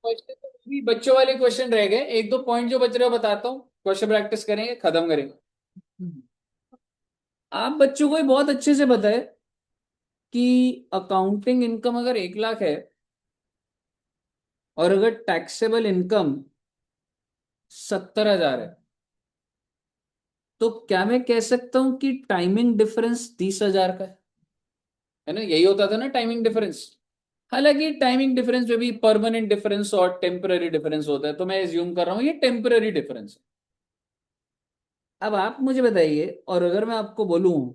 Question तो भी बच्चों वाले क्वेश्चन रह गए, एक दो पॉइंट जो बच रहे हो बताता हूँ, क्वेश्चन प्रैक्टिस करेंगे, खत्म करेंगे। आप बच्चों को ये बहुत अच्छे से पता है कि अकाउंटिंग इनकम अगर 1 लाख है और अगर टैक्सेबल इनकम 70,000 है, तो क्या मैं कह सकता हूं कि टाइमिंग डिफरेंस 30,000 का है ना? यही होता था ना टाइमिंग डिफरेंस। हालांकि टाइमिंग डिफरेंस में भी परमानेंट डिफरेंस और टेम्पररी डिफरेंस होता है, तो मैं एज्यूम कर रहा हूं ये टेम्पररी डिफरेंस है। अब आप मुझे बताइए, और अगर मैं आपको बोलूं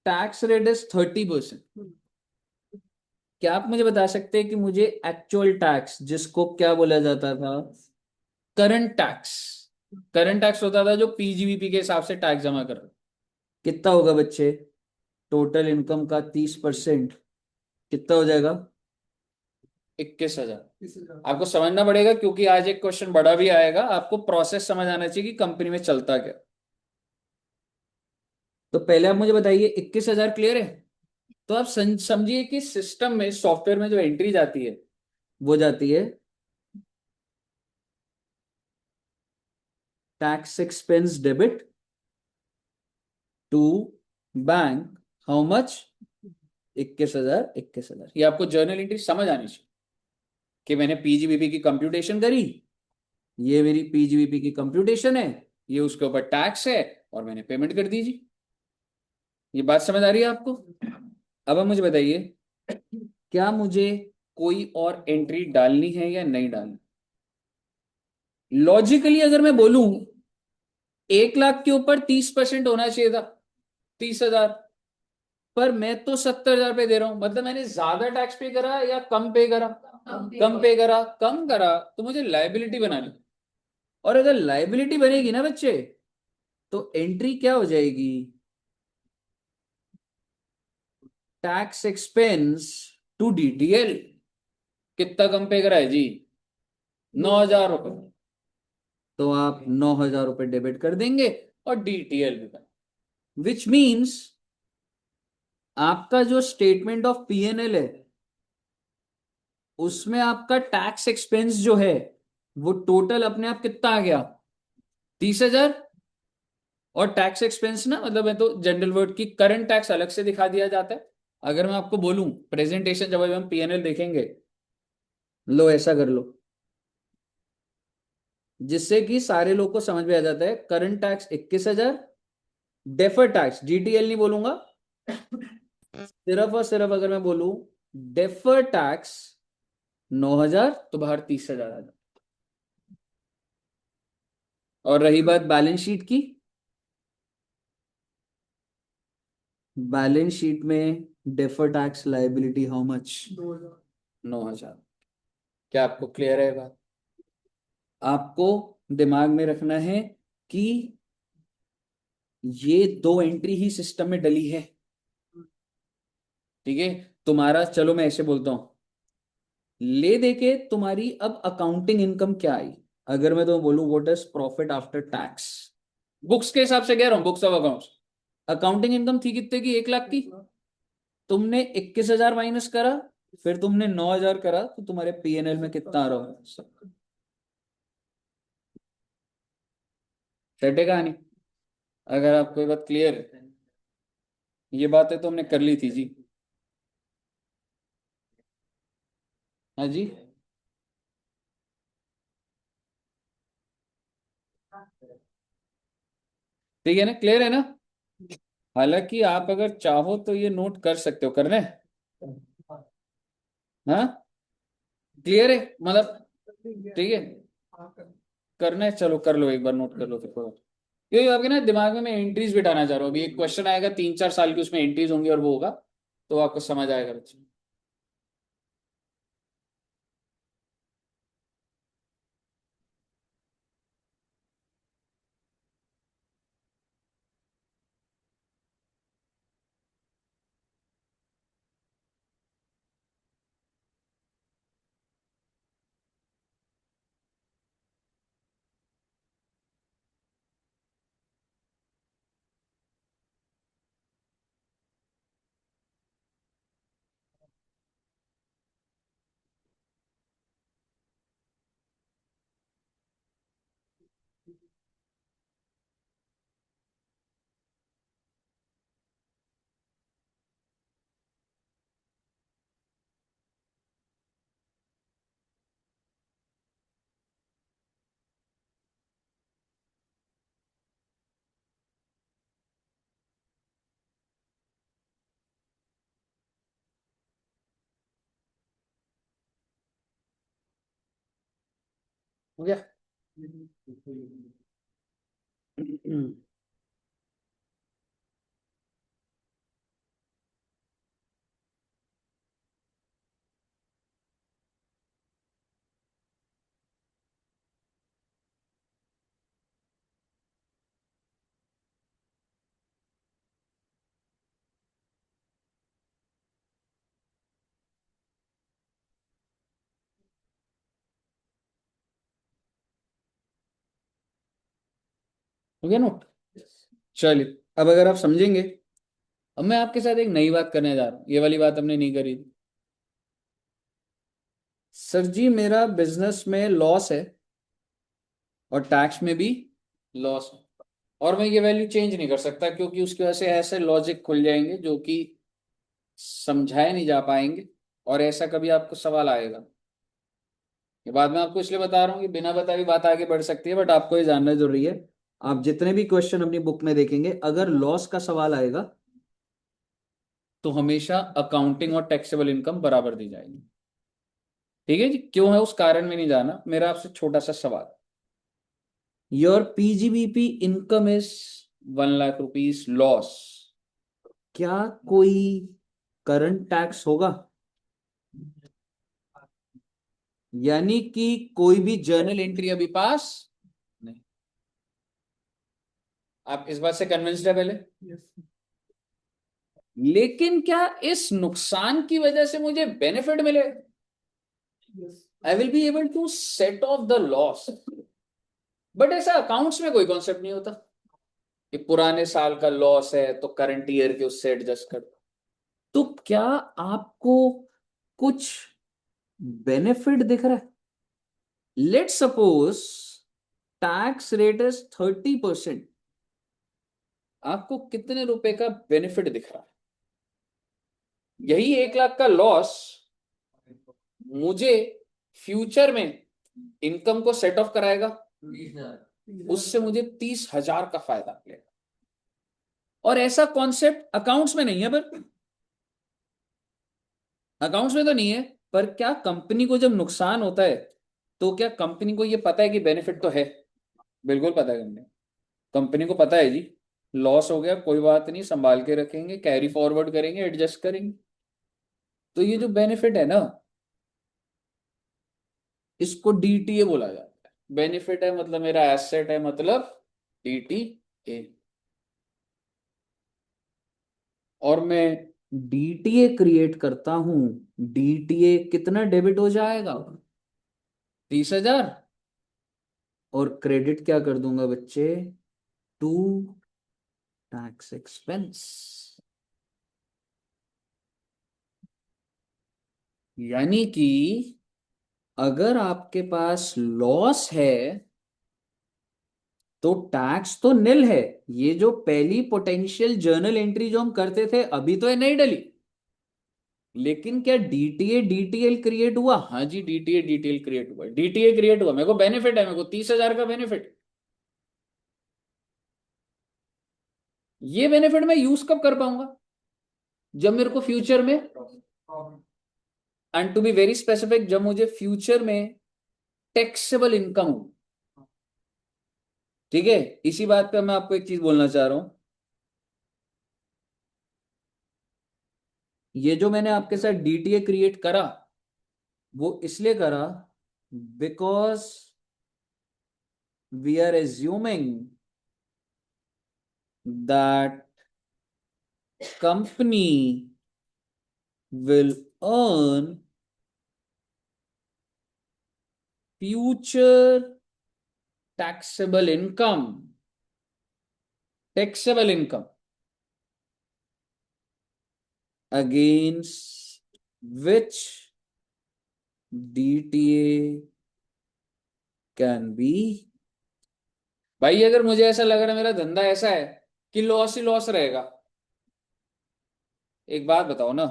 टैक्स रेट इज 30%, क्या आप मुझे बता सकते हैं कि मुझे एक्चुअल टैक्स, जिसको क्या बोला जाता था, करंट टैक्स, करंट टैक्स होता था जो पीजीबीपी के हिसाब से टैक्स जमा कर रहे, कितना होगा बच्चे? टोटल इनकम का 30% कितना हो जाएगा? 21,000। आपको समझना पड़ेगा क्योंकि आज एक क्वेश्चन बड़ा भी आएगा, आपको प्रोसेस समझ आना चाहिए कि कंपनी में चलता क्या। तो पहले आप मुझे बताइए, 21,000 क्लियर है? तो आप समझिए कि सिस्टम में, सॉफ्टवेयर में जो एंट्री जाती है वो जाती है tax expense debit to bank, how much? 21,000, 21,000। ये आपको जर्नल एंट्री समझ आनी चाहिए कि मैंने पीजीबीपी की कंप्यूटेशन करी, ये मेरी पीजीबीपी की कंप्यूटेशन है, ये उसके ऊपर टैक्स है, और मैंने पेमेंट कर दीजिए। ये बात समझ आ रही है आपको? अब आप मुझे बताइए, क्या मुझे कोई और एंट्री डालनी है या नहीं डालनी? लॉजिकली अगर मैं बोलूं 1 लाख के ऊपर 30% होना चाहिए था, 30,000, पर मैं तो 70,000 पे दे रहा हूं, मतलब मैंने ज्यादा टैक्स पे करा या कम पे करा? कम पे करा। कम करा तो मुझे लाइबिलिटी बनानी, और अगर लाइबिलिटी बनेगी ना बच्चे, तो एंट्री क्या हो जाएगी? Tax expense to DTL. कितना कम पे करा है जी? 9,000 रुपए। तो आप 9,000 रुपए डेबिट कर देंगे और डीटीएल भी बना, विच मीन्स आपका जो स्टेटमेंट ऑफ पीएनएल है उसमें आपका टैक्स एक्सपेंस जो है वो टोटल अपने आप कितना आ गया? 30,000। और टैक्स एक्सपेंस ना, मतलब मैं तो जनरल वर्ड की करंट टैक्स अलग से दिखा दिया जाता है। अगर मैं आपको बोलूं प्रेजेंटेशन जब हम पीएनएल देखेंगे, लो ऐसा कर लो, जिससे कि सारे लोग को समझ में आ जाता है, current tax 21,000, defer tax, GTL नहीं बोलूंगा, सिर्फ और सिर्फ अगर मैं बोलूं डेफर टैक्स 9,000, तो बाहर 30,000 आ जाए। और रही बात बैलेंस शीट की, बैलेंस शीट में defer tax liability how much? 9,000। क्या आपको क्लियर है बात? आपको दिमाग में रखना है कि ये दो एंट्री ही सिस्टम में डली है, ठीक है? तुम्हारा, चलो मैं ऐसे बोलता हूं, ले देके तुम्हारी अब अकाउंटिंग इनकम क्या आई? अगर मैं तुम्हें बोलूं what is profit after tax, books के हिसाब से कह रहा हूं, books of accounts, accounting income थी कितने की? 1 लाख की। तुमने 21,000 माइनस करा, फिर तुमने 9,000 करा, तो तुम्हारे पीएनएल में कितना आ रहा है? सेट है कहानी? अगर आपको ये बात क्लियर है, ये बातें तो हमने कर ली थी जी। हाँ जी। ठीक है ना, क्लियर है ना? हालांकि आप अगर चाहो तो ये नोट कर सकते हो, करना है? हाँ, क्लियर है मतलब? ठीक है, करना है, चलो कर लो, एक बार नोट कर लो फिर थोड़ा। क्योंकि आपके ना दिमाग में मैं एंट्रीज बिठाना चाह रहा हूँ, अभी एक क्वेश्चन आएगा 3-4 साल की, उसमें एंट्रीज होंगी और वो होगा, तो आपको समझ आएगा बच्चे। हो गया? हो गया नोट? चलिए, अब अगर आप समझेंगे, अब मैं आपके साथ एक नई बात करने जा रहा हूं, ये वाली बात हमने नहीं करी थी। सर जी, मेरा बिजनेस में लॉस है और टैक्स में भी लॉस है, और मैं ये वैल्यू चेंज नहीं कर सकता, क्योंकि उसकी वजह से ऐसे लॉजिक खुल जाएंगे जो कि समझाए नहीं जा पाएंगे, और ऐसा कभी आपको सवाल आएगा। ये बाद में आपको इसलिए बता रहा हूँ कि बिना बताए भी बात आगे बढ़ सकती है, बट आपको ये जानना जरूरी है। आप जितने भी क्वेश्चन अपनी बुक में देखेंगे, अगर लॉस का सवाल आएगा तो हमेशा अकाउंटिंग और टैक्सेबल इनकम बराबर दी जाएगी। ठीक है जी? क्यों है उस कारण में नहीं जाना, मेरा आपसे छोटा सा सवाल। Your PGBP income is 1 lakh rupees loss, क्या कोई करंट टैक्स होगा? यानी कि कोई भी जर्नल एंट्री अभी पास नहीं। आप इस बात से कन्विंस्ड है पहले? लेकिन क्या इस नुकसान की वजह से मुझे बेनिफिट मिले? I will be able to set off the loss, but ऐसा अकाउंट्स में कोई कॉन्सेप्ट नहीं होता कि पुराने साल का लॉस है तो करंट ईयर के उससे एडजस्ट कर। तो क्या आपको कुछ बेनिफिट दिख रहा है? Let suppose tax rate is 30%, आपको कितने रुपए का बेनिफिट दिख रहा है? यही 1 लाख का लॉस मुझे फ्यूचर में इनकम को सेट ऑफ कराएगा, उससे मुझे 30,000 का फायदा मिलेगा। और ऐसा कॉन्सेप्ट अकाउंट्स में नहीं है, पर अकाउंट्स में तो नहीं है, पर क्या कंपनी को जब नुकसान होता है तो क्या कंपनी को ये पता है कि बेनिफिट तो है? बिल्कुल पता है। कंपनी कंपनी को पता है जी, लॉस हो गया कोई बात नहीं, संभाल के रखेंगे, कैरी फॉरवर्ड करेंगे, एडजस्ट करेंगे। तो ये जो बेनिफिट है ना, इसको डीटीए बोला जाता है। बेनिफिट है मतलब मेरा एसेट है, मतलब डीटीए। और मैं डीटीए क्रिएट करता हूं, डीटीए कितना डेबिट हो जाएगा? 30,000। और क्रेडिट क्या कर दूंगा बच्चे? To tax expense. यानी कि अगर आपके पास लॉस है तो टैक्स तो निल है। ये जो पहली पोटेंशियल जर्नल एंट्री जो हम करते थे, अभी तो ये नहीं डली, लेकिन क्या डीटीए डीटीएल क्रिएट हुआ? हाँ जी, डीटीए डीटीएल क्रिएट हुआ, डीटीए क्रिएट हुआ, मेरे को बेनिफिट है, मेरे को 30,000 का बेनिफिट। ये बेनिफिट मैं यूज कब कर पाऊंगा? जब मेरे को फ्यूचर में, and to be very specific, जब मुझे फ्यूचर में टैक्सेबल इनकम हो। ठीक है? इसी बात पे मैं आपको एक चीज बोलना चाह रहा हूं। ये जो मैंने आपके साथ डीटीए क्रिएट करा, वो इसलिए करा because we are assuming that company will earn future taxable income, taxable income against which DTA can be। भाई अगर मुझे ऐसा लग रहा है मेरा धंधा ऐसा है कि लॉस ही लॉस रहेगा, एक बात बताओ ना,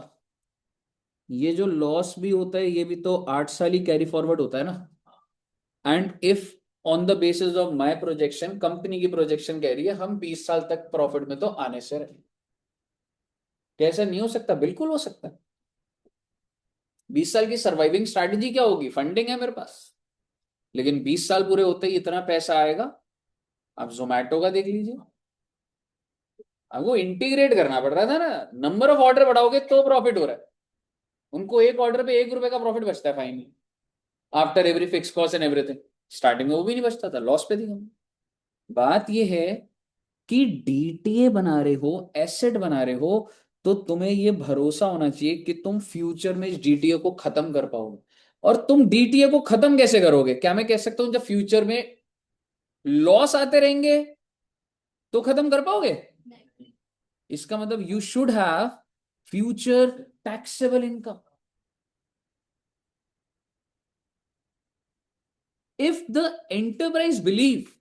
ये जो लॉस भी होता है ये भी तो 8 साल ही कैरी फॉरवर्ड होता है ना। And if on the basis of my projection, company की प्रोजेक्शन कह रही है हम 20 साल तक प्रॉफिट में तो आने से रहे, कैसा नहीं हो सकता? बिल्कुल हो सकता है। 20 साल की सर्वाइविंग स्ट्रैटेजी क्या होगी? फंडिंग है मेरे पास। लेकिन 20 साल पूरे होते ही इतना पैसा आएगा। आप जोमेटो का देख लीजिए, आपको इंटीग्रेट करना पड़ रहा था ना, नंबर ऑफ ऑर्डर बढ़ाओगे तो प्रॉफिट हो रहा है। उनको एक ऑर्डर पे 1 रुपए का प्रॉफिट बचता है finally, after every fix cost and everything. Starting में वो भी नहीं बचता था, लॉस पे थी हम। बात ये है कि डीटीए बना रहे हो, एसेट बना रहे हो, तो तुम्हें ये भरोसा होना चाहिए कि तुम फ्यूचर में इस डीटीए को खत्म कर पाओगे। और तुम डीटीए को खत्म कैसे करोगे? क्या मैं कह सकता हूं जब फ्यूचर में लॉस आते रहेंगे तो खत्म कर पाओगे? इसका मतलब you should have future taxable income. If the enterprise believe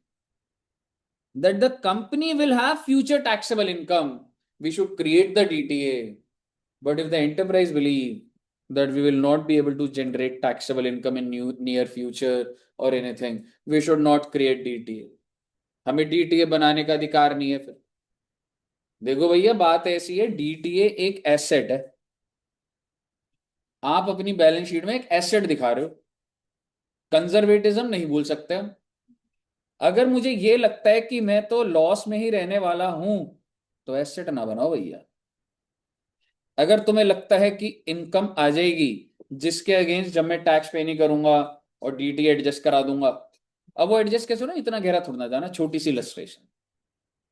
that the company will have future taxable income, we should create the DTA. But if the enterprise believe that we will not be able to generate taxable income in near future or anything, we should not create DTA. हमें DTA बनाने का अधिकार नहीं है फिर। देखो भैया, बात ऐसी है, डीटीए एक एसेट है। आप अपनी बैलेंस शीट में एक एसेट दिखा रहे हो, कंजर्वेटिज्म नहीं भूल सकते हम। अगर मुझे ये लगता है कि मैं तो लॉस में ही रहने वाला हूं, तो एसेट ना बनाओ भैया। अगर तुम्हें लगता है कि इनकम आ जाएगी जिसके अगेंस्ट जब मैं टैक्स पे नहीं करूंगा और डीटी एडजस्ट करा दूंगा, अब वो एडजस्ट कैसे हो ना, इतना गहरा थोड़ा ना जाना, छोटी सी इलस्ट्रेशन।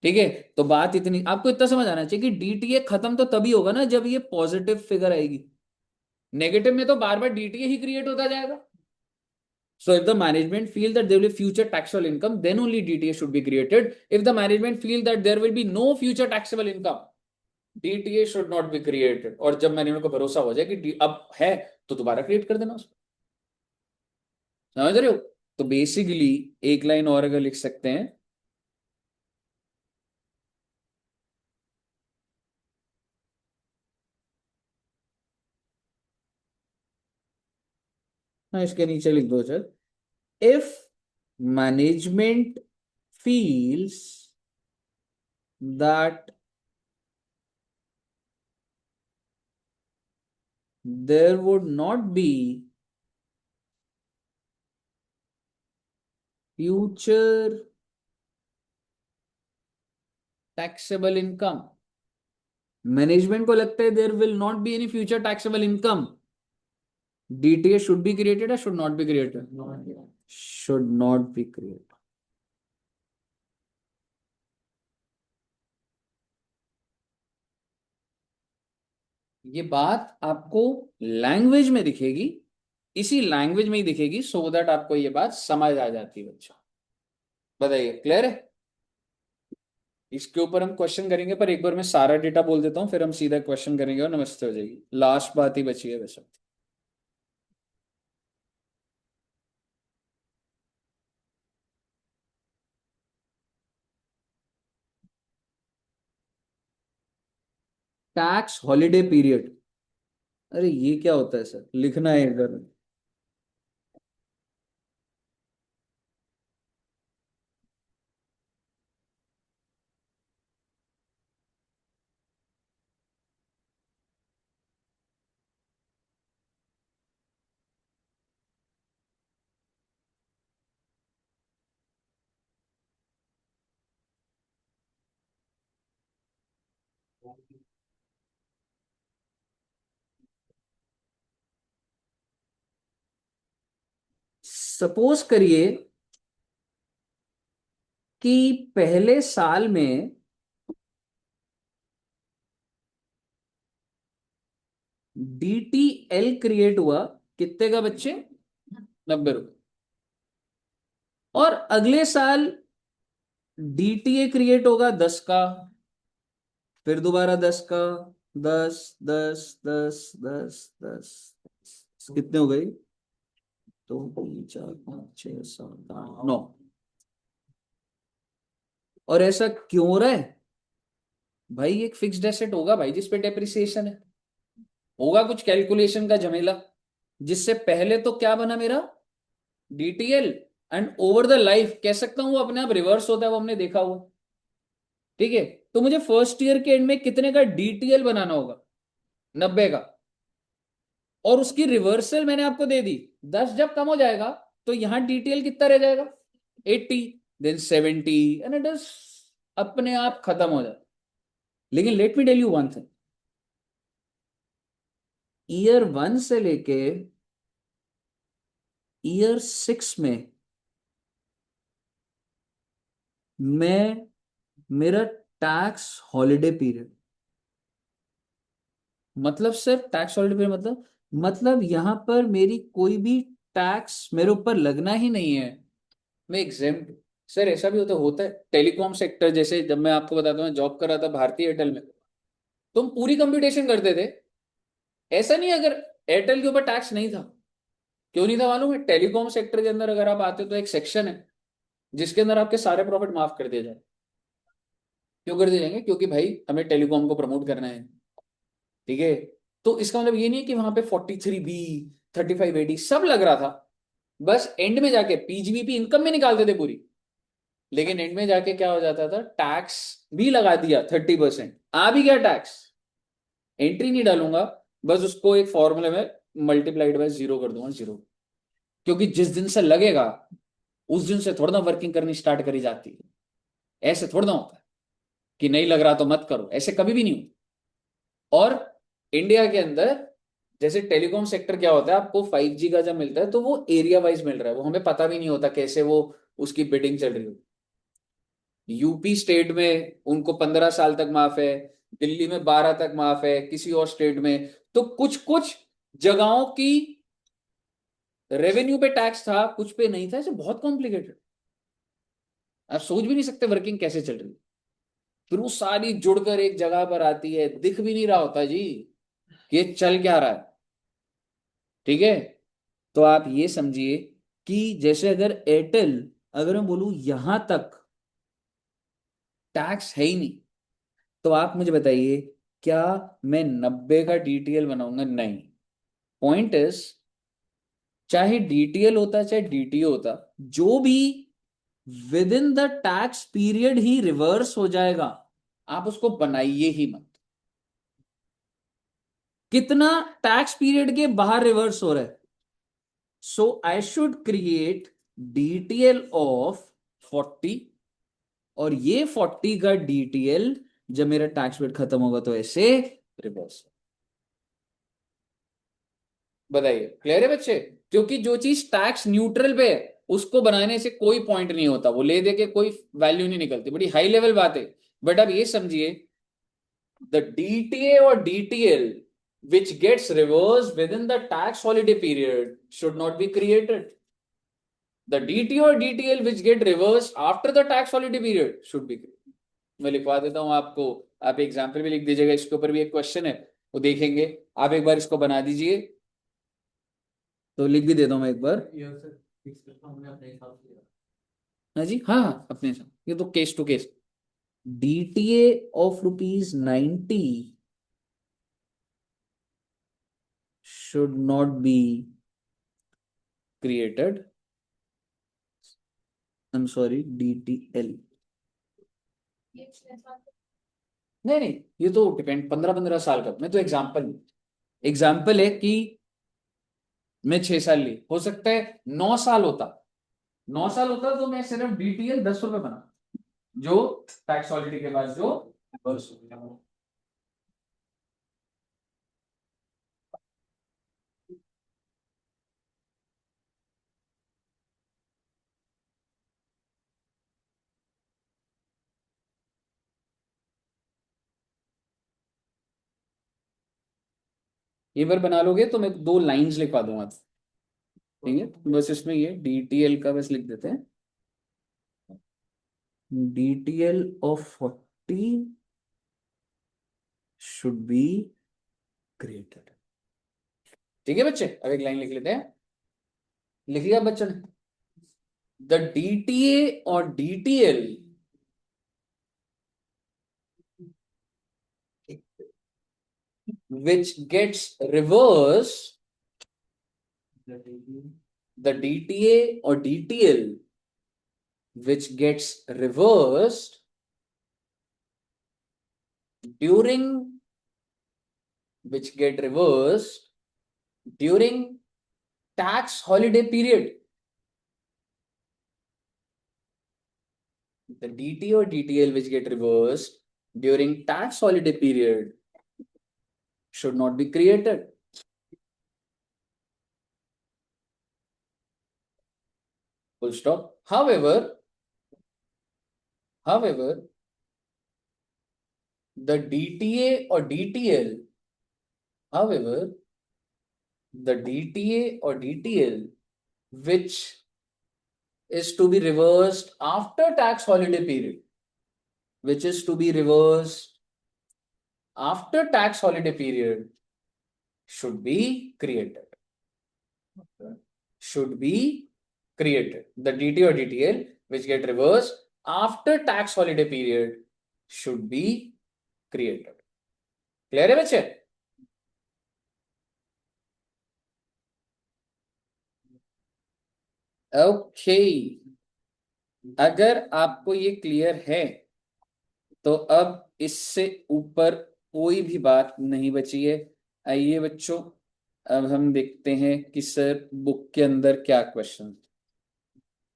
ठीक है, तो बात इतनी आपको इतना समझ आना चाहिए कि डीटीए खत्म तो तभी होगा ना जब ये पॉजिटिव फिगर आएगी। नेगेटिव में तो बार बार डीटीए ही क्रिएट होता जाएगा। So if the management feel that there will be future taxable income, then only DTA should be created. If the management feel that there will be no future taxable income, DTA should not be created. और जब management को भरोसा हो जाए कि अब है, तो दोबारा क्रिएट कर देना उसको। समझ रहे हो? तो बेसिकली एक लाइन और अगर लिख सकते हैं, हाँ इसके नीचे लिख दो चल, if management feels that there would not be future taxable income, management को लगता है there will not be any future taxable income, DTA should be created या should not be created? Should not be created. ये बात आपको language में दिखेगी, इसी लैंग्वेज में ही दिखेगी, सो दैट आपको ये बात समझ आ जाती है बच्चा। बताइए, क्लियर है? इसके ऊपर हम क्वेश्चन करेंगे, पर एक बार मैं सारा डेटा बोल देता हूं, फिर हम सीधा क्वेश्चन करेंगे और नमस्ते हो जाएगी। लास्ट बात ही बची है वैसे। टैक्स हॉलीडे पीरियड, अरे ये क्या होता है सर, लिखना है इधर। सपोज करिए कि पहले साल में डीटीएल क्रिएट हुआ कितने का बच्चे? 90 रुपए। और अगले साल डीटीए क्रिएट होगा 10 का, फिर दोबारा 10 का, 10 10 10 10 10 कितने हो गए? 2 3 4 5 6 7 8 9। और ऐसा क्यों हो रहा है भाई? एक फिक्स्ड एसेट होगा भाई जिसपे डेप्रिसिएशन है, होगा कुछ कैलकुलेशन का झमेला, जिससे पहले तो क्या बना मेरा DTL, and over the life कह सकता हूं वो अपने आप रिवर्स होता है, वो हमने देखा हुआ। ठीक है, तो मुझे फर्स्ट ईयर के एंड में कितने का डीटीएल बनाना होगा? 90 का। और उसकी रिवर्सल मैंने आपको दे दी, 10 जब कम हो जाएगा तो यहां डीटीएल कितना रह जाएगा 80, देन 70 एंड इट इज अपने आप खत्म हो जाए। लेकिन let me tell you one thing, year 1 से लेके ईयर 6 में मैं मेरा टैक्स हॉलिडे पीरियड, मतलब सिर्फ टैक्स हॉलिडे पीरियड मतलब यहां पर मेरी कोई भी टैक्स मेरे ऊपर लगना ही नहीं है, मैं एग्जेम्प्ट। सर ऐसा भी होता है टेलीकॉम सेक्टर, जैसे जब मैं आपको बताता हूँ जॉब कर रहा था भारतीय एयरटेल में, तुम पूरी कंप्यूटेशन करते थे। ऐसा नहीं अगर एयरटेल के ऊपर टैक्स नहीं था, क्यों नहीं था मालूम है? टेलीकॉम सेक्टर के अंदर अगर आप आते हो तो एक सेक्शन है जिसके अंदर आपके सारे प्रॉफिट माफ कर दिए जाए। क्यों कर दिए जाएंगे? क्योंकि भाई हमें टेलीकॉम को प्रमोट करना है, ठीक है। तो इसका मतलब ये नहीं है कि वहां पे 43B 35AD सब लग रहा था, बस एंड में जाके पीजीबीपी इनकम में निकालते थे पूरी, लेकिन एंड में जाके क्या हो जाता था, टैक्स भी लगा दिया 30%। आ भी गया टैक्स, एंट्री नहीं डालूंगा, बस उसको एक फॉर्मूले में मल्टीप्लाइड बाय 0 कर दूंगा, 0। क्योंकि जिस दिन से लगेगा उस दिन से थोड़ा ना वर्किंग करनी स्टार्ट करी जाती है। ऐसे थोड़ा ना होता है कि नहीं लग रहा तो मत करो, ऐसे कभी भी नहीं होता। और इंडिया के अंदर जैसे टेलीकॉम सेक्टर क्या होता है, आपको 5G का जब मिलता है तो वो एरिया वाइज मिल रहा है, वो हमें पता भी नहीं होता कैसे वो उसकी बिडिंग चल रही हो। यूपी स्टेट में उनको 15 साल तक माफ है, दिल्ली में 12 तक माफ है, किसी और स्टेट में तो कुछ कुछ जगहों की रेवेन्यू पे टैक्स था, कुछ पे नहीं था। ऐसे बहुत कॉम्प्लिकेटेड, आप सोच भी नहीं सकते वर्किंग कैसे चल रही है। फिर वो सारी जुड़कर एक जगह पर आती है, दिख भी नहीं रहा होता जी कि ये चल क्या रहा है, ठीक है। तो आप ये समझिए कि जैसे अगर एयरटेल, अगर मैं बोलूं यहां तक टैक्स है ही नहीं, तो आप मुझे बताइए क्या मैं 90 का डीटीएल बनाऊंगा? नहीं। पॉइंट इज, चाहे डीटीएल होता चाहे डीटीओ होता, जो भी with in the tax period he reverse हो जाएगा, आप उसको बनाइए ही मत। कितना टैक्स पीरियड के बाहर रिवर्स हो रहा है? So I should create DTL of 40, और ये 40 का डीटीएल जब मेरा टैक्स पीरियड खत्म होगा तो ऐसे रिवर्स। बताइए क्लियर है बच्चे? क्योंकि जो चीज टैक्स न्यूट्रल पे है उसको बनाने से कोई पॉइंट नहीं होता, वो ले दे के कोई वैल्यू नहीं निकलती, बड़ी हाई लेवल बात है। बट अब ये समझिए, द डीटीए और DTL which gets reversed within the tax holiday period should not be created. The DTO or DTL which get reversed after the tax holiday period should be created. मैं लिखवा देता हूं आपको, आप एग्जाम्पल भी लिख दीजिएगा, इसके ऊपर भी एक क्वेश्चन है वो देखेंगे। आप एक बार इसको बना दीजिए, तो लिख भी देता हूं मैं एक बार। हाँ जी, हाँ हाँ अपने साथ, ये तो case to case. DTA of ₹90 should not be created. I'm sorry, DTL। नहीं नहीं, ये तो डिपेंड 15-15 साल का, मैं तो एग्जाम्पल है कि मैं 6 साल ली, हो सकता है 9 साल होता, 9 साल होता तो मैं सिर्फ डीटीएल 10 रुपए बना, जो टैक्स हॉलिडे के बाद जो बस हो गया। ये बार बना लोगे तो मैं 2 लाइंस लिखवा दूंगा, ठीक है। बस इसमें ये डीटीएल का बस लिख देते हैं, DTL of 40 should be created. ठीक है बच्चे, अब एक लाइन लिख लेते हैं, लिख लिया बच्चों ने? द डीटीए और DTL which gets reversed, the DTA or DTL which gets reversed during, which get reversed during tax holiday period, the DT or DTL which get reversed during tax holiday period should not be created. Full stop. However, the DTA or DTL, which is to be reversed after tax holiday period, should be created. The DT or DTL which get reversed after tax holiday period should be created. Clear है बच्चे? Okay, अगर आपको ये clear है तो अब इससे ऊपर कोई भी बात नहीं बची है। आइए बच्चों, अब हम देखते हैं कि सर बुक के अंदर क्या क्वेश्चन।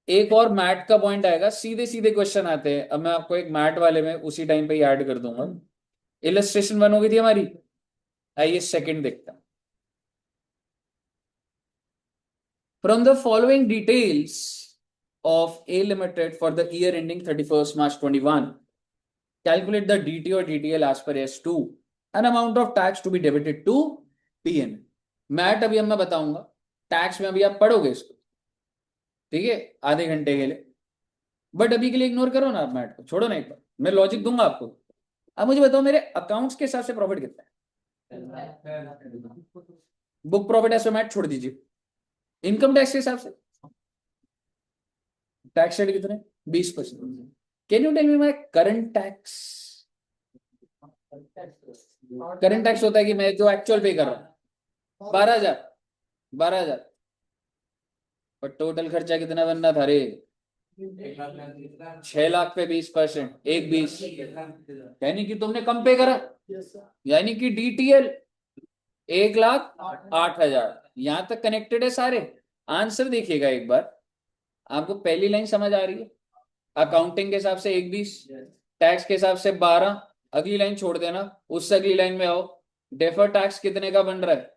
एक और मैट का पॉइंट आएगा, सीधे सीधे क्वेश्चन आते हैं। अब मैं आपको एक मैट वाले में उसी टाइम पे ऐड कर दूंगा। इलस्ट्रेशन 1 हो गई थी हमारी, आइए सेकंड देखते हैं। From the following details of A limited for the year ending 31st March 21, calculate the DT or DTL as per S2, an amount of tax to be debited to PN। MAT अभी मैं बताऊंगा, tax में अभी आप पढ़ोगे इसको, ठीक है, आधे घंटे के लिए। बट अभी के लिए इग्नोर करो ना, आप मैट को छोड़ो ना, एक बार मैं लॉजिक दूंगा आपको। अब मुझे बताओ मेरे अकाउंट्स के हिसाब से प्रॉफिट कितना है? बुक प्रॉफिट ऐसे मैट छोड़ दीजिए। इनकम टैक्स के हिसाब से टैक्स रेट कितने? 20%। Can you tell me my current tax? Current tax होता है कि मैं जो एक्चुअल पे कर रहा हूं 12,000। पर टोटल खर्चा कितना बनना था रे? 6 लाख पे 20%, 1,20, यानी कि तुमने कम पे करा, यानी कि DTL 1,08,000। यहां तक कनेक्टेड है सारे। आंसर देखिएगा एक बार, आपको पहली लाइन समझ आ रही है? अकाउंटिंग के हिसाब से 1,20, टैक्स के हिसाब से 12, अगली लाइन छोड़ देना, उससे अगली लाइन में आओ। डेफर टैक्स कितने का बन रहा है?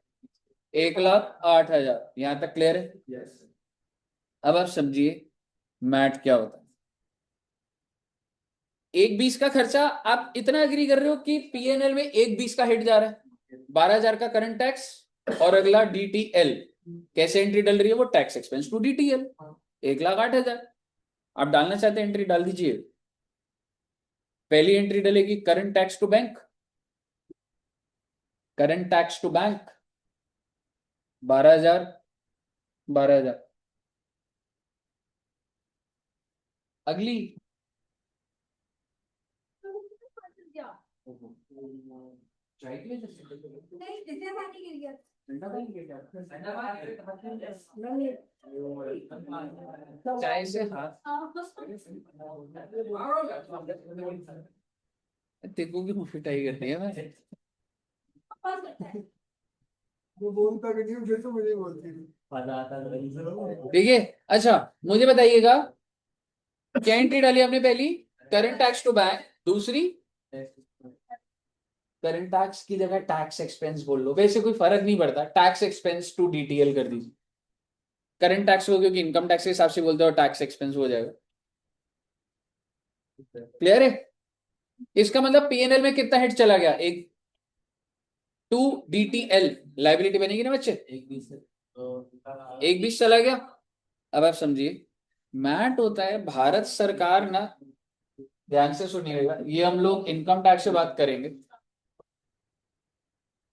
1,08,000। यहां तक क्लियर है? अब आप समझिए मैट क्या होता है। 1,20 का खर्चा, आप इतना एग्री कर रहे हो कि PNL में 1,20 का हिट जा रहा है, 12,000 का करंट टैक्स, और अगला DTL कैसे एंट्री डल रही है? वो टैक्स एक्सपेंस टू DTL 1,08,000। आप डालना चाहते हैं एंट्री डाल दीजिए। पहली एंट्री डलेगी करंट टैक्स टू बैंक, 12,000। अगली चाय से हाथ तेको भी पिटाई करनी है मैं। वो बोलता कि नहीं, फिर तो मुझे बोलती थी। ठीक है, अच्छा मुझे बताइएगा क्या एंट्री डाली आपने? पहली करंट टैक्स टू बैंक, दूसरी करंट टैक्स की जगह टैक्स एक्सपेंस बोल लो, वैसे कोई फर्क नहीं पड़ता, टैक्स एक्सपेंस टू DTL कर दीजिए। करंट टैक्स हो, क्योंकि इनकम टैक्स के हिसाब से बोलते हो, टैक्स एक्सपेंस हो जाएगा। क्लियर है? इसका मतलब PNL में कितना हिट चला गया? एक टू DTL लाइबिलिटी बनेगी ना बच्चे, 1,20 चला गया। अब आप समझिए मैट होता है, भारत सरकार ना, ध्यान से सुनिएगा, ये हम लोग इनकम टैक्स से बात करेंगे।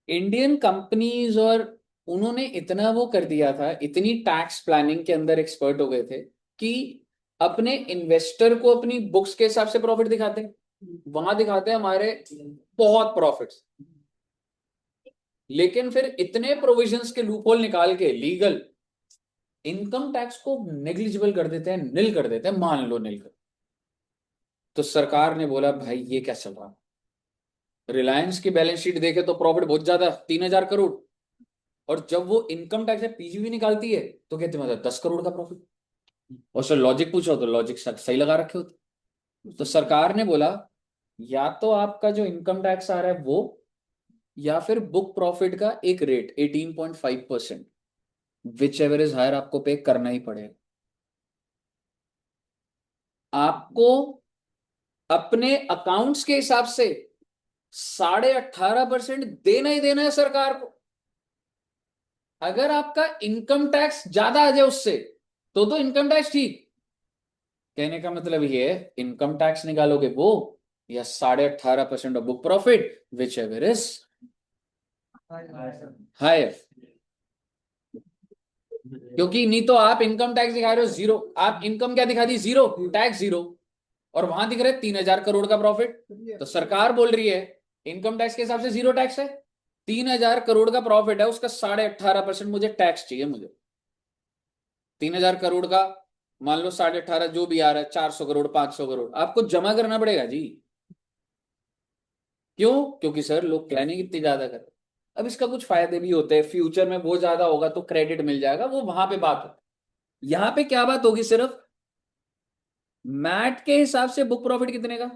इंडियन कंपनीज और उन्होंने इतना वो कर दिया था, इतनी टैक्स प्लानिंग के अंदर एक्सपर्ट हो गए थे कि अपने इन्वेस्टर को अपनी बुक्स के हिसाब से प्रॉफिट दिखाते हैं, वहां दिखाते हैं हमारे बहुत प्रॉफिट्स, लेकिन फिर इतने प्रोविजंस के लूपहोल निकाल के लीगल इनकम टैक्स को नेग्लिजिबल कर देते हैं, नील कर देते हैं, मान लो नील कर। तो सरकार ने बोला भाई ये क्या चल रहा? रिलायंस की बैलेंस शीट देखे तो प्रॉफिट बहुत ज्यादा, 3,000 करोड़, और जब वो इनकम टैक्स से PGV निकालती है तो कहते मतलब 10 करोड़ का प्रॉफिट। और सर लॉजिक पूछो तो लॉजिक सही लगा रखे होते। तो सरकार ने बोला या तो आपका जो इनकम टैक्स आ रहा है वो, या फिर बुक प्रॉफिट का एक rate 18.5%, whichever is higher, आपको पे करना ही पड़ेगा। आपको अपने अकाउंट्स के हिसाब से 18.5% देना ही देना है सरकार को। अगर आपका इनकम टैक्स ज्यादा आ जाए उससे, तो इनकम टैक्स ठीक। कहने का मतलब ये है, इनकम टैक्स निकालोगे वो, या 18.5% of book profit, whichever is higher. क्योंकि नहीं तो आप इनकम टैक्स दिखा रहे हो जीरो, आप इनकम क्या दिखा दी, जीरो, टैक्स जीरो, और वहां दिख रहे 3,000 करोड़ का प्रॉफिट। तो सरकार बोल रही है इनकम टैक्स के हिसाब से जीरो टैक्स है, 3,000 करोड़ का प्रॉफिट है, उसका 18.5% मुझे टैक्स चाहिए। मुझे 3,000 करोड़ का, मान लो 18.5 जो भी आ रहा है, 400 करोड़, 500 करोड़ आपको जमा करना पड़ेगा जी। क्यों? क्योंकि सर लोग प्लानिंग इतनी ज्यादा कर रहे हैं। अब इसका कुछ फायदे भी होते हैं, फ्यूचर में वो ज्यादा होगा तो क्रेडिट मिल जाएगा, वो वहां पे बात होती। यहाँ पे क्या बात होगी, सिर्फ मैट के हिसाब से बुक प्रॉफिट कितने का,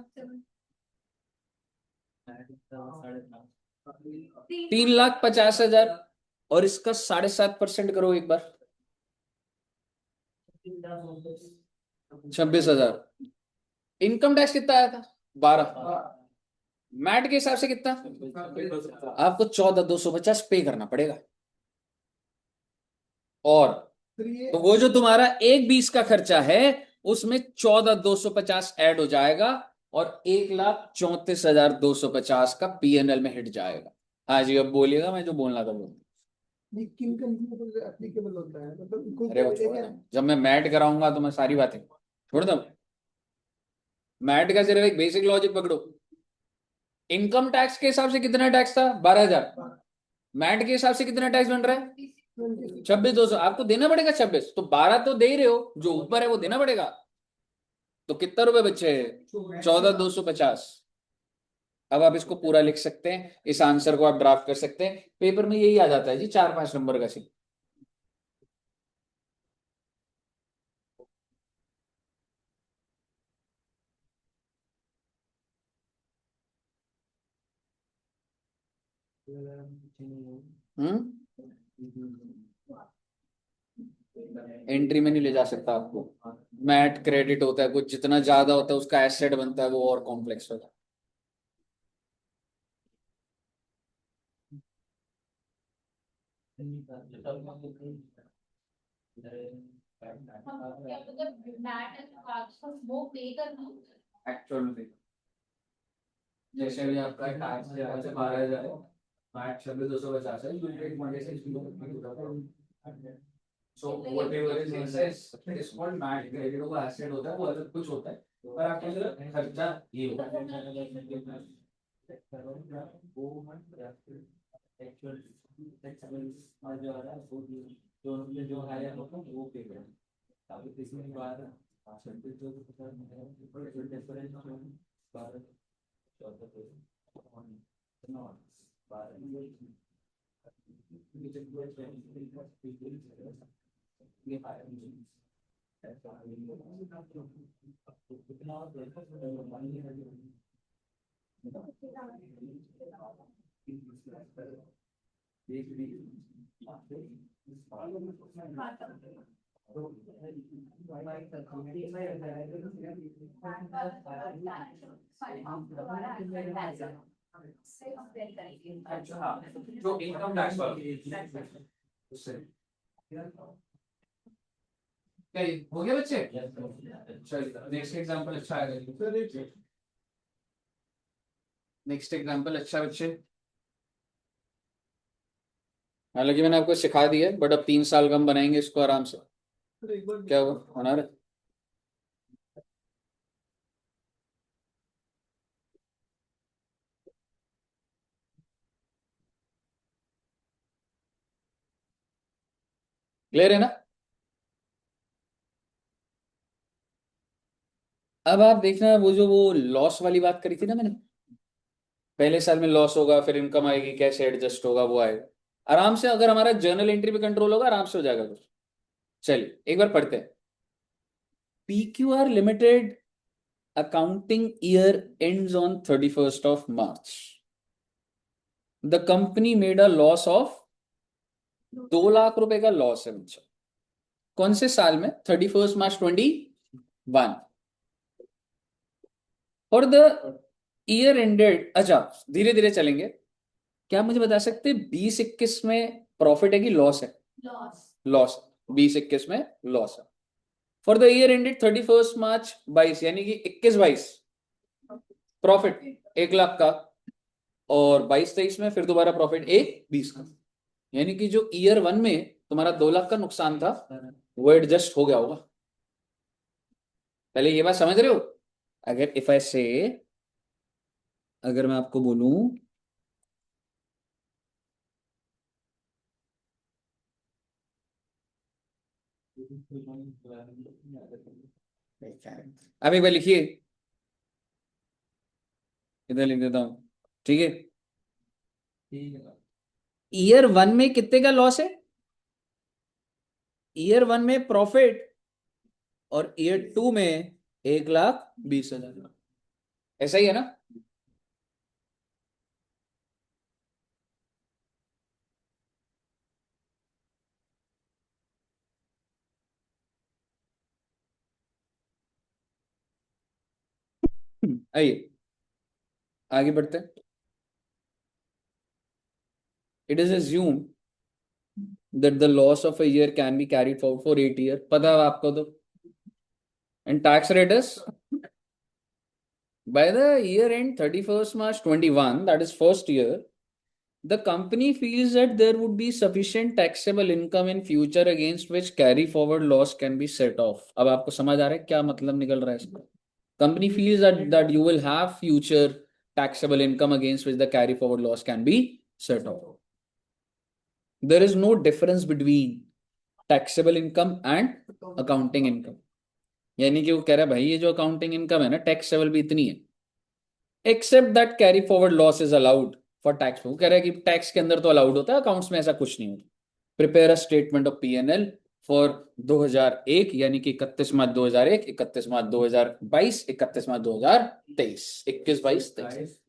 3,50,000, और इसका 7.5% करो एक बार, 26,000। इनकम टैक्स कितना आया था, 12। मैट के हिसाब से कितना, आपको 14,250 पे करना पड़ेगा। और तो वो जो तुम्हारा 1,20 का खर्चा है, उसमें 14,250 ऐड हो जाएगा, और 1,34,250 का पीएनएल में हिट जाएगा। हाँ जी, अब बोलिएगा, मैं जो बोलना था बोल। ये किन कंपनियों पर एप्लीकेबल होता है, मतलब कोई अरे वो छोड़ दो, जब मैं मैट कराऊंगा तो मैं सारी बातें छोड़ दूं। मैट का सिर्फ एक बेसिक लॉजिक पकड़ो। इनकम टैक्स के हिसाब से कितना टैक्स था, 12,000। मैट के हिसाब से कितना टैक्स बन रहा है, 26,200। आपको देना पड़ेगा 26, तो 12 तो दे ही रहे हो, जो ऊपर है वो देना पड़ेगा। तो कितना रुपए बचे, 14,250। अब आप इसको पूरा लिख सकते हैं, इस आंसर को आप ड्राफ्ट कर सकते हैं, पेपर में यही आ जाता है जी, 4-5 नंबर का सी। हम्म, एंट्री में नहीं ले जा सकता आपको। मैट क्रेडिट होता है कुछ, जितना ज्यादा होता है उसका एसेट बनता है, वो और कॉम्प्लेक्स होता है। एक्चुअल में जैसे भी आपका टैक्स जो है 12,000 है, मैट 26,250 है, यूनिट मंडे से so whatever is excess is called MAT credit. वो एसेट होता है, वो अलग कुछ होता है, पर आपका जो खर्चा ये होता है। जो इनकम टैक्स वाला उससे क्या हो गया बच्चे, चलिए नेक्स्ट एग्जांपल अच्छा आएगा। नेक्स्ट एग्जांपल अच्छा बच्चे, हालांकि मैंने आपको सिखा दिया है, बट अब 3 साल का हम बनाएंगे इसको आराम से। क्या हुआ, होना रहा? क्लियर है ना? अब आप देखना, वो लॉस वाली बात करी थी ना मैंने, पहले साल में लॉस होगा, फिर इनकम आएगी, कैसे एडजस्ट होगा, वो आएगा आराम से। अगर हमारा जर्नल एंट्री पे कंट्रोल होगा, आराम से हो जाएगा कुछ। चलिए एक बार पढ़ते हैं। PQR limited accounting year ends on 31st of March. The company made a loss of 2 lakh रुपए का लॉस है मुझे। कौन से साल में? 31 मार्च 2021 फॉर द ईयर एंडेड। अच्छा, धीरे धीरे चलेंगे। क्या आप मुझे बता सकते हैं 2021 में प्रॉफिट है कि लॉस है? लॉस। 2021 में लॉस है। फॉर द ईयर एंडेड 31 मार्च 2022 यानी कि 21-22 प्रॉफिट 1 लाख का, और 22-23 में फिर दोबारा प्रॉफिट 1-20 का। यानी कि जो ईयर 1 में तुम्हारा 2 लाख का नुकसान था वो एडजस्ट हो गया होगा। पहले ये बात समझ रहे हो? अगर इफ आई से, अगर मैं आपको बोलूं आप एक बार लिखिए, इधर लिख देता हूं, ठीक है। ईयर 1 में कितने का लॉस है? ईयर 1 में प्रॉफिट, और ईयर 2 में 1,20,000। ऐसा ही है ना? आइए आगे बढ़ते हैं। It is assumed that the loss of a year can be carried forward for 8 years, पता है आपको तो। and tax rate is by the year end 31st March 21, that is first year, the company feels that there would be sufficient taxable income in future against which carry forward loss can be set off। अब आपको समझ आ रहा है क्या मतलब निकल रहा है इसका? Company feels that you will have future taxable income against which the carry forward loss can be set off. There is no difference between taxable income and accounting income। यानी कि वो कह रहा है भाई ये जो अकाउंटिंग इनकम है ना, टैक्सेबल भी इतनी है, except that carry forward loss is allowed for tax. वो कह रहा है कि टैक्स के अंदर तो अलाउड होता है, अकाउंट्स में ऐसा कुछ नहीं होता। Prepare a statement of P&L for 2001, यानी कि 31 मार्च 2001, 31 मार्च 2022, 31 मार्च 2023, 21-22-23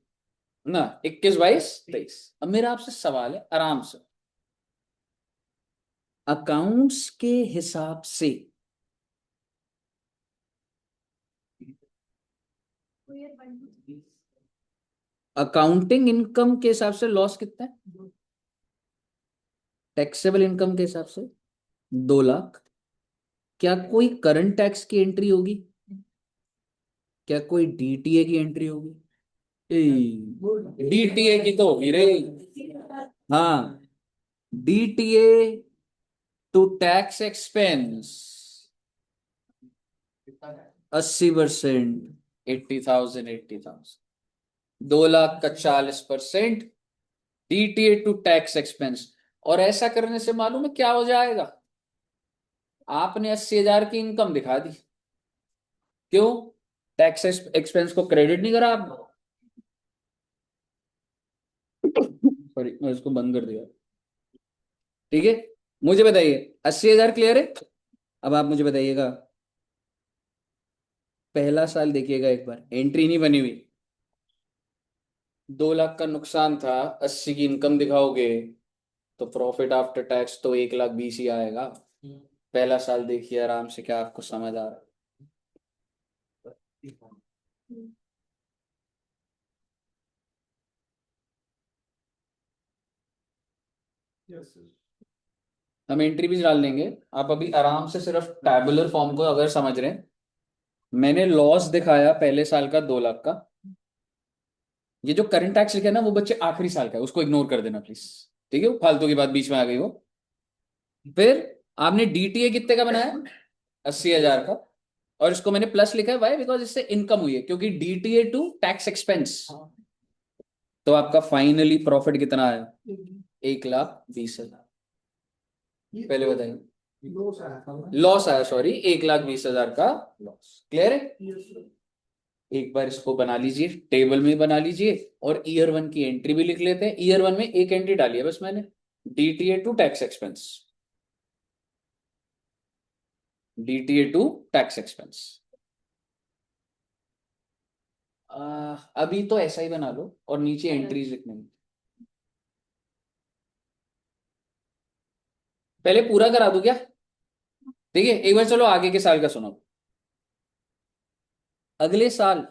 ना, 21-22-23। अब मेरा आपसे सवाल है आराम से, अकाउंट्स के हिसाब से अकाउंटिंग इनकम के हिसाब से लॉस कितना है? टैक्सेबल इनकम के हिसाब से 2 लाख। क्या कोई करंट टैक्स की एंट्री होगी? क्या कोई DTA की एंट्री होगी? DTA की तो होगी रे। हाँ, DTA to tax expense 80%, 80,000, 80,000। 2 lakh का 40%, DTA टू टैक्स एक्सपेंस। और ऐसा करने से मालूम है क्या हो जाएगा? आपने 80,000 की इनकम दिखा दी, क्यों? टैक्स एक्सपेंस को क्रेडिट नहीं करा आपने। सॉरी, मैं इसको बंद कर दिया। ठीक है, मुझे बताइए 80,000 क्लियर है? अब आप मुझे बताइएगा, पहला साल देखिएगा एक बार, एंट्री नहीं बनी हुई, 2 लाख का नुकसान था, 80 की इनकम दिखाओगे तो प्रॉफिट आफ्टर टैक्स तो 1,20,000 ही आएगा। पहला साल देखिए आराम से, क्या आपको समझ आ रहा है? यस। हम एंट्री भी डाल देंगे। आप अभी आराम से सिर्फ टैबुलर फॉर्म को अगर समझ रहे हैं, मैंने लॉस दिखाया पहले साल का 2 लाख का। ये जो करंट टैक्स लिखा है ना, वो बच्चे आखिरी साल का है, उसको इग्नोर कर देना प्लीज। ठीक है, फालतू की बात बीच में आ गई वो। फिर आपने DTA कितने का बनाया? 80,000 का। और इसको मैंने प्लस लिखा है, वाई? बिकॉज इससे इनकम हुई है, क्योंकि DTA टू टैक्स एक्सपेंस। तो आपका फाइनली प्रॉफिट कितना आया? 1,20,000। पहले बताइए। लॉस आया, सॉरी, 1,20,000 का लॉस। क्लियर है? एक बार इसको बना लीजिए, टेबल में बना लीजिए, और ईयर 1 की एंट्री भी लिख लेते हैं। ईयर 1 में एक एंट्री डाली है बस मैंने, DTA to tax expense, DTA to tax expense. अभी तो ऐसा ही बना लो और नीचे एंट्रीज लिखने में। पहले पूरा करा दूं क्या? ठीक है, एक बार चलो आगे के साल का सुनो। अगले साल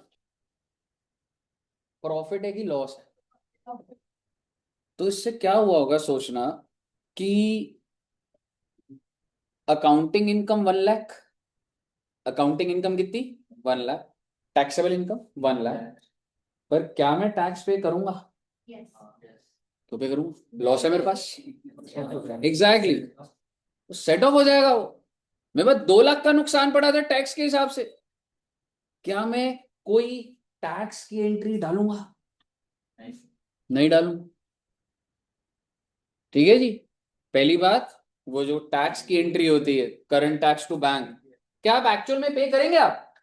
प्रॉफिट है कि लॉस है? तो इससे क्या हुआ होगा सोचना कि accounting income 1 lakh. Accounting income कितनी? 1 लाख। Taxable income 1 lakh. पर क्या मैं टैक्स पे करूंगा? तो पे करूंगा, लॉस है मेरे पास। Exactly exactly. सेट ऑफ हो जाएगा वो। मेरे पास 2 लाख का नुकसान पड़ा था टैक्स के हिसाब से। क्या मैं कोई टैक्स की एंट्री डालूंगा? नहीं डालूंगा। ठीक है जी। पहली बात, वो जो टैक्स की एंट्री होती है, करंट टैक्स टू बैंक, क्या आप एक्चुअल में पे करेंगे आप?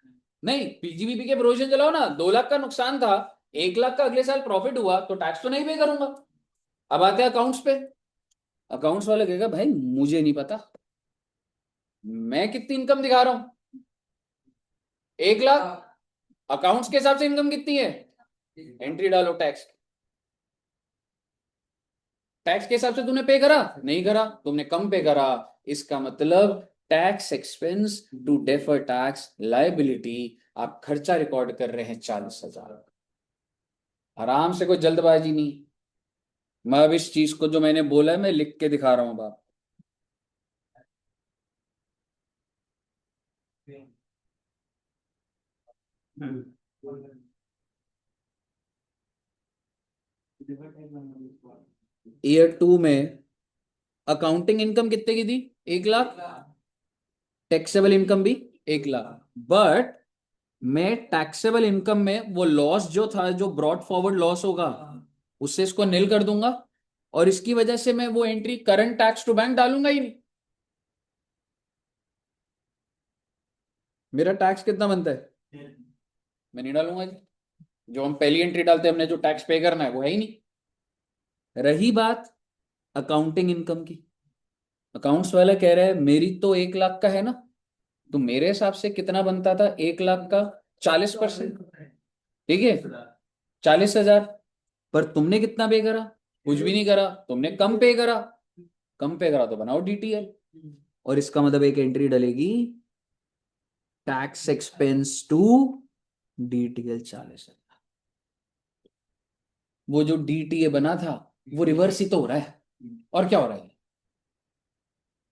नहीं, पीजीबीपी के प्रोविजन चलाओ ना, 2 लाख का नुकसान था, 1 लाख का अगले साल प्रॉफिट हुआ, तो टैक्स तो नहीं पे करूंगा। अब आते हैं अकाउंट्स पे। अकाउंट्स वाले कहेगा भाई मुझे नहीं पता, मैं कितनी इनकम दिखा रहा हूं, 1 लाख। अकाउंट्स के हिसाब से इनकम कितनी है? एंट्री डालो टैक्स। टैक्स के हिसाब से तूने पे करा? नहीं करा, तुमने कम पे करा। इसका मतलब tax expense to defer tax liability, आप खर्चा रिकॉर्ड कर रहे हैं 40,000। आराम से, कोई जल्दबाजी नहीं। मैं अब इस चीज को जो मैंने बोला है मैं लिख के दिखा रहा हूं बाप। ईयर 2 में अकाउंटिंग इनकम कितने की थी? 1 लाख। टैक्सेबल इनकम भी 1 लाख। बट मैं टैक्सेबल इनकम में वो लॉस जो था, जो ब्रॉट फॉरवर्ड लॉस होगा, उससे इसको निल कर दूंगा। और इसकी वजह से मैं वो entry current tax to bank डालूंगा ही नहीं। मेरा टैक्स कितना बनता है? मैं नहीं डालूंगा जी। जो हम पहली एंट्री डालते हैं, हमने जो टैक्स पे करना है वो है ही नहीं। रही बात अकाउंटिंग इनकम की, अकाउंट्स वाला कह रहा है मेरी तो 1 लाख का है ना, तो मेरे हिसाब से कितना बनता था 1 लाख का? 40%। ठीक है, 40,000। पर तुमने कितना पे करा? कुछ भी नहीं करा, तुमने कम पे करा। कम पे करा तो बनाओ डीटीएल। और इसका मतलब एक एंट्री डलेगी, टैक्स एक्सपेंस टू डीटीएल 40,000। वो जो डीटीए बना था वो रिवर्स ही तो हो रहा है। और क्या हो रहा है?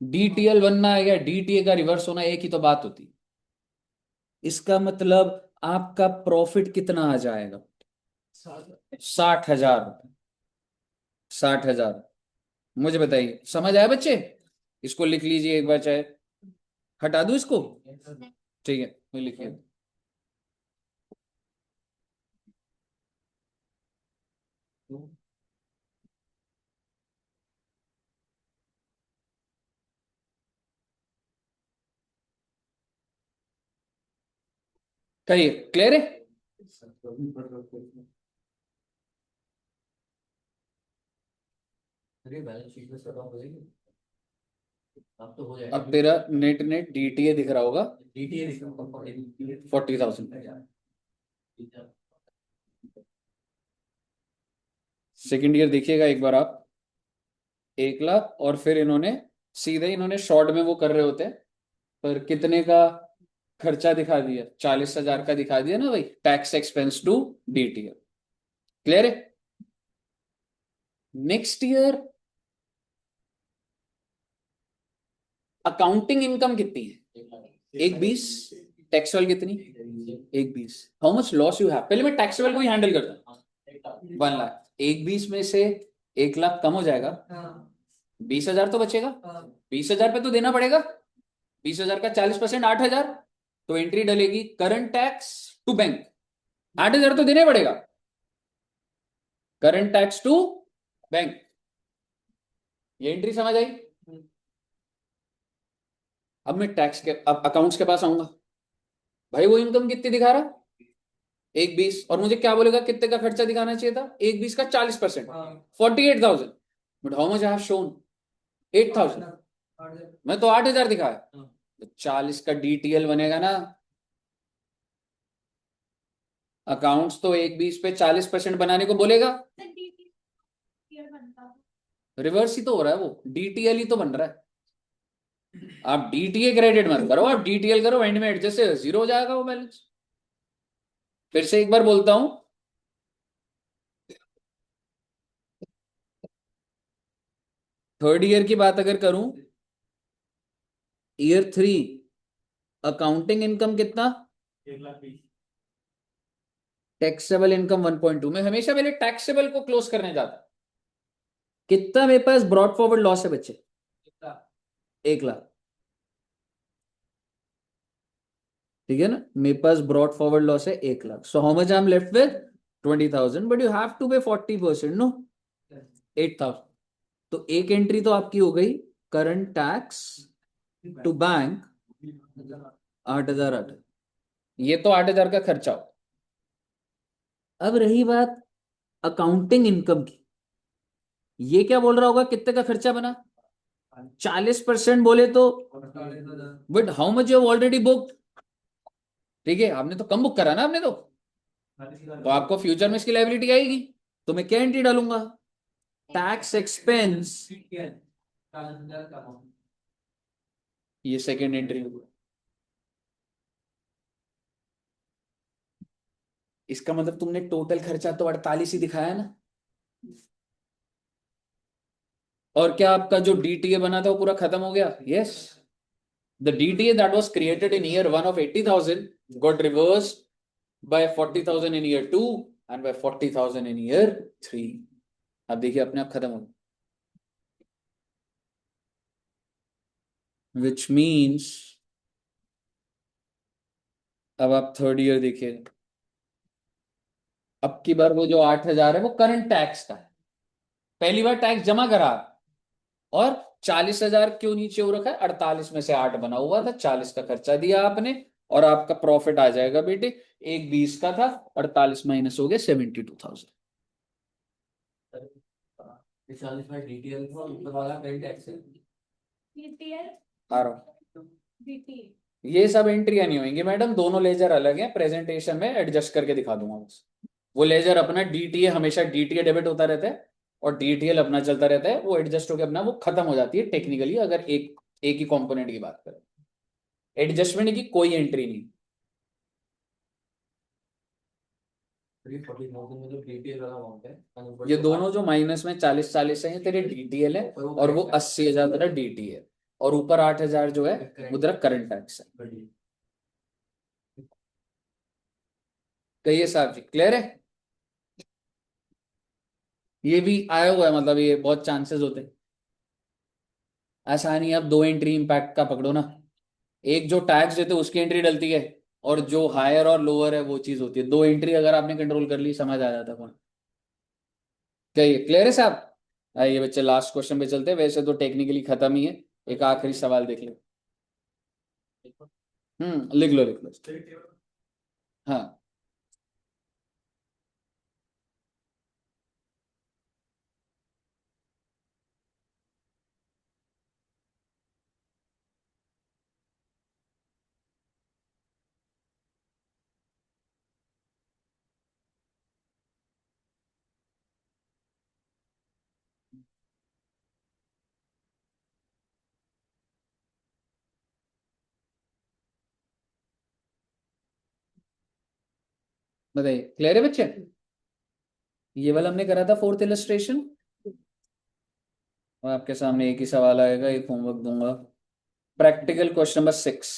डीटीएल बनना है या डीटीए का रिवर्स होना, एक ही तो बात होती। इसका मतलब आपका प्रॉफिट कितना आ जाएगा? 60,000। 60,000। मुझे बताइए, समझ आया बच्चे? इसको लिख लीजिए एक बार, चाहे हटा दूं इसको। ठीक है, मैं लिखिए। कहिए, क्लियर है? अब तेरा नेट नेट डीटीए दिख रहा होगा, 40,000। सेकेंड ईयर देखिएगा एक बार आप, 1 लाख। और फिर इन्होंने सीधे इन्होंने शॉर्ट में वो कर रहे होते हैं, पर कितने का खर्चा दिखा दिया? 40,000 का दिखा दिया ना भाई, tax expense to DTA. Clear है? नेक्स्ट ईयर अकाउंटिंग इनकम कितनी है? 1,20। टैक्सेबल कितनी? 1,20। How much loss you have? पहले मैं टैक्सेबल को ही हैंडल करता हूँ। 1 लाख, 1,20 में से 1 लाख कम हो जाएगा, 20,000 तो बचेगा। 20,000 पे तो देना पड़ेगा। 20,000 का 40%, 8,000। तो एंट्री डलेगी करंट टैक्स टू बैंक, 8,000 तो देना पड़ेगा। करंट टैक्स टू बैंक, ये एंट्री समझ आई? अब मैं टैक्स के, अब अकाउंट्स के पास आऊंगा। भाई वो इनकम कितनी दिखा रहा? 1,20। और मुझे क्या बोलेगा कितने का खर्चा दिखाना चाहिए था? 1,20 का 40%, 48,000। But how much I have shown? 8,000। मैं तो 8,000 दिखाया। तो 40 का डीटीएल बनेगा ना। अकाउंट्स तो 1/20 पे 40% बनाने को बोलेगा। रिवर्स ही तो हो रहा है, वो डीटीएल ही तो बन रहा है। आप डीटीए क्रेडिट मत करो, आप डीटीएल करो, एंड में एडजस्ट से जीरो हो जाएगा वो बैलेंस। फिर से एक बार बोलता हूं, थर्ड ईयर की बात अगर करूं, ईयर 3 अकाउंटिंग इनकम कितना, 1,20,000। Taxable income 1.2। मैं हमेशा पहले टैक्सेबल को क्लोज करने जाता। कितना मेरे पास ब्रॉड फॉरवर्ड लॉस है बच्चे, 1 लाख। ठीक है ना, मेरे पास ब्रॉड फॉरवर्ड लॉस है 1 lakh. So how much I am left with 20,000, but you have to pay 40%, no 8,000। तो एक एंट्री तो आपकी हो गई, करंट टैक्स टू बैंक 8,008। ये तो 8,000 का खर्चा हो। अब रही बात अकाउंटिंग इनकम की, ये क्या बोल रहा होगा, कितने का खर्चा बना, 40% बोले तो, but how much you have already book. ठीक है, आपने तो कम बुक करा ना, आपने तो आपको फ्यूचर में इसकी लायबिलिटी आएगी। तो मैं क्या एंट्री डालूंगा, टैक्स एक्सपेंस, ये सेकेंड एंट्री होगी। इसका मतलब तुमने टोटल खर्चा तो 48 ही दिखाया ना। और क्या आपका जो डीटीए बना था वो पूरा खत्म हो गया, yes. The DTA that was created in year 1 of 80,000 got reversed by 40,000 in year 2 and by 40,000 in year 3। अब देखिए अपने आप खत्म हो गया, विच मीन्स अब आप थर्ड ईयर देखिए, अब की बार वो जो 8,000 है वो करंट टैक्स का है, पहली बार टैक्स जमा करा। और 40,000 क्यों नीचे हो रखा है, 48 में से 8 बना हुआ था, 40 का खर्चा दिया आपने, और आपका प्रॉफिट आ जाएगा बेटे, 1,20 का था, 48 माइनस हो गया 72,000। 40 में डीटीएल था, ऊपर वाला कहीं टैक्स है। आ रहा हूं, ये सब एंट्रियां नहीं होंगी मैडम, दोनों लेजर अलग हैं, प्रेजेंटेशन में एडजस्ट करके दिखा दूंगा बस। वो लेजर अपना डीटीए, हमेशा डीटीए डेबिट होता रहता है, और डीटीएल अपना चलता रहता है, वो एडजस्ट होकर अपना वो खत्म हो जाती है टेक्निकली, अगर एक एक ही कंपोनेंट की बात करें। एडजस्टमेंट की कोई एंट्री नहीं। 40,000 में जो डीटीएल वाला अमाउंट है, ये दोनों जो माइनस में 40-40 है, ये तेरे डीटीएल है, और वो 80,000 तेरा डीटी है, और ऊपर 8,000 जो है वो तेरा करंट टैक्स है। कहिए साहब जी, क्लियर है। ये भी आया हुआ है, मतलब ये बहुत चांसेस होते हैं। ऐसा नहीं, आप दो एंट्री इम्पैक्ट का पकड़ो ना, एक जो टैक्स देते उसकी एंट्री डलती है, और जो हायर और लोअर है वो चीज होती है। दो एंट्री अगर आपने कंट्रोल कर ली, समझ आ जाता कौन। कहिए, क्लियर है साहब। आइए बच्चे, लास्ट क्वेश्चन पे चलते हैं, वैसे तो टेक्निकली खत्म ही है, एक आखिरी सवाल देख लो। लिख लो लिख लो। हाँ, बताइए, क्लियर है बच्चे। ये वाला हमने करा था फोर्थ इलस्ट्रेशन, और आपके सामने एक ही सवाल आएगा, एक होमवर्क दूंगा, प्रैक्टिकल क्वेश्चन नंबर 6,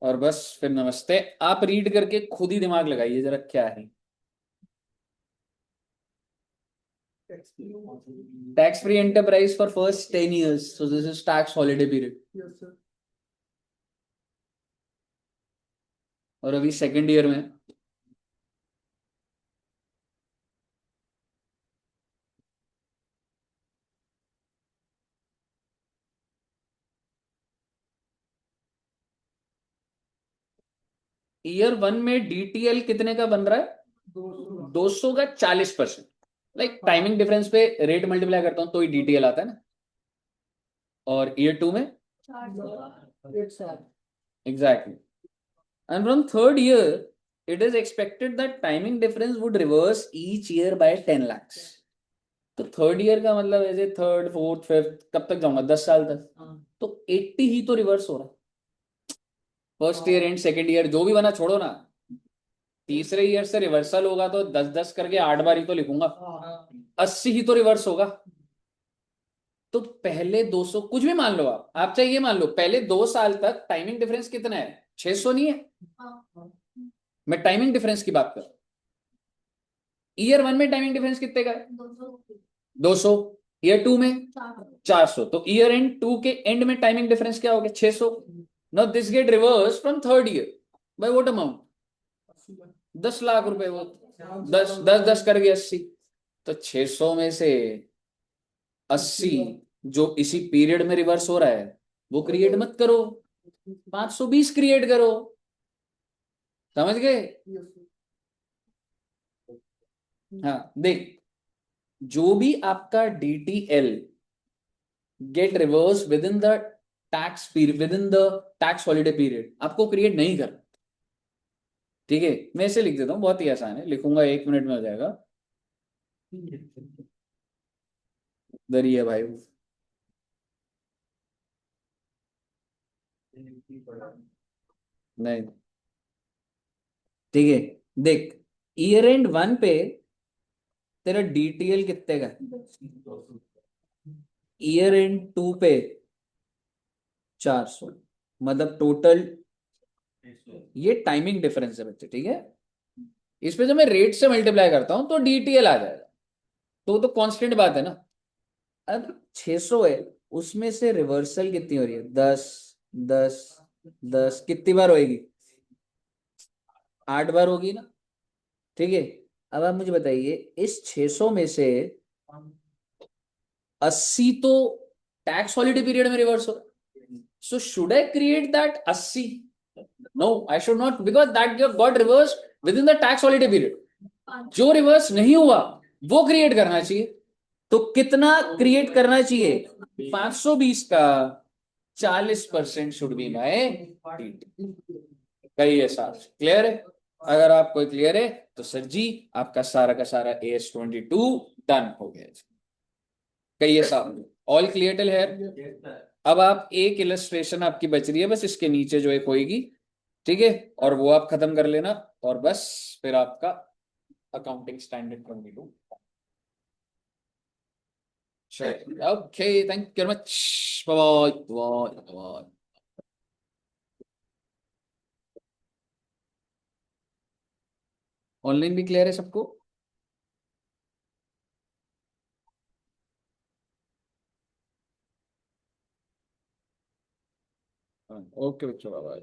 और बस फिर नमस्ते। आप रीड करके खुद ही दिमाग लगाइए जरा क्या है। Tax free enterprise for first 10 years, so this is tax holiday period। Yes sir. और अभी सेकेंड ईयर में, ईयर 1 में डीटीएल कितने का बन रहा है, 200 का 40%। लाइक टाइमिंग डिफरेंस पे रेट मल्टीप्लाई करता हूं तो ही डीटीएल आता है ना। और ईयर 2 में 160। Exactly. And from third year it is expected that timing difference would reverse each year by 10 lakhs। तो थर्ड ईयर का मतलब ऐसे थर्ड फोर्थ फिफ्थ कब तक जाऊंगा, 10 साल तक। तो 80 ही तो रिवर्स हो रहा है। First year and second year जो भी बना छोड़ो ना, तीसरे ईयर से रिवर्सल होगा तो 10-10 करके 8 बार ही तो लिखूंगा, 80 ही तो रिवर्स होगा। तो पहले 200 कुछ भी मान लो, आप चाहे ये मान लो पहले 2 साल तक टाइमिंग डिफरेंस कितना है, 600 नहीं है। मैं टाइमिंग डिफरेंस की बात कर, ईयर वन में टाइमिंग डिफरेंस कितने का है, 200। ईयर टू में 400। तो ईयर एंड टू के एंड में टाइमिंग डिफरेंस क्या हो गया, 600। Now this get reverse from third year by what amount, 10 lakh रुपए। वो 10 10 10 करके 80। तो 600 में से 80 जो इसी पीरियड में रिवर्स हो रहा है वो क्रिएट मत करो, 520 क्रिएट करो। समझ गए? हाँ देख, जो भी आपका DTL get reverse with in the tax period, with in the tax holiday period, आपको क्रिएट नहीं करना। ठीक है, मैं इसे लिख देता हूँ, बहुत ही आसान है, लिखूंगा 1 मिनट में हो जाएगा। इधर ही है भाई वो। नहीं, ठीक है, देख, ईयर एंड वन पे तेरा DTL कितने का, ईयर एंड टू पे 400, मतलब टोटल ये टाइमिंग डिफरेंस है बच्चे, ठीक है। इस पे जब मैं रेट से मल्टीप्लाई करता हूं तो DTL आ जाएगा, तो कांस्टेंट बात है ना। अब 600 है, उसमें से रिवर्सल कितनी हो रही है, 10 10 10, कितनी बार होएगी, 8 बार होगी ना। ठीक है, अब आप मुझे बताइए इस 600 में से 80 तो टैक्स हॉलिडे पीरियड में रिवर्स हो, so should I create that 80? No, I should not, because that got reverse with in the tax holiday period. जो रिवर्स नहीं हुआ वो क्रिएट करना चाहिए। तो कितना क्रिएट करना चाहिए, 520 का 40% शुड बी माय DT। कही है साफ, क्लियर है? अगर आप कोई क्लियर है तो सर जी आपका सारा का सारा AS22 डन हो गया। कही है साफ, ऑल क्लियर टिल हेयर। अब आप एक इलस्ट्रेशन आपकी बच रही है बस, इसके नीचे जो एक होएगी, ठीक है, और वो आप खत्म कर लेना, और बस फिर आपका accounting standard 22। Okay, thank you very much, bye bye bye. Online भी क्लियर है सबको? ओके बच्चों, बाय।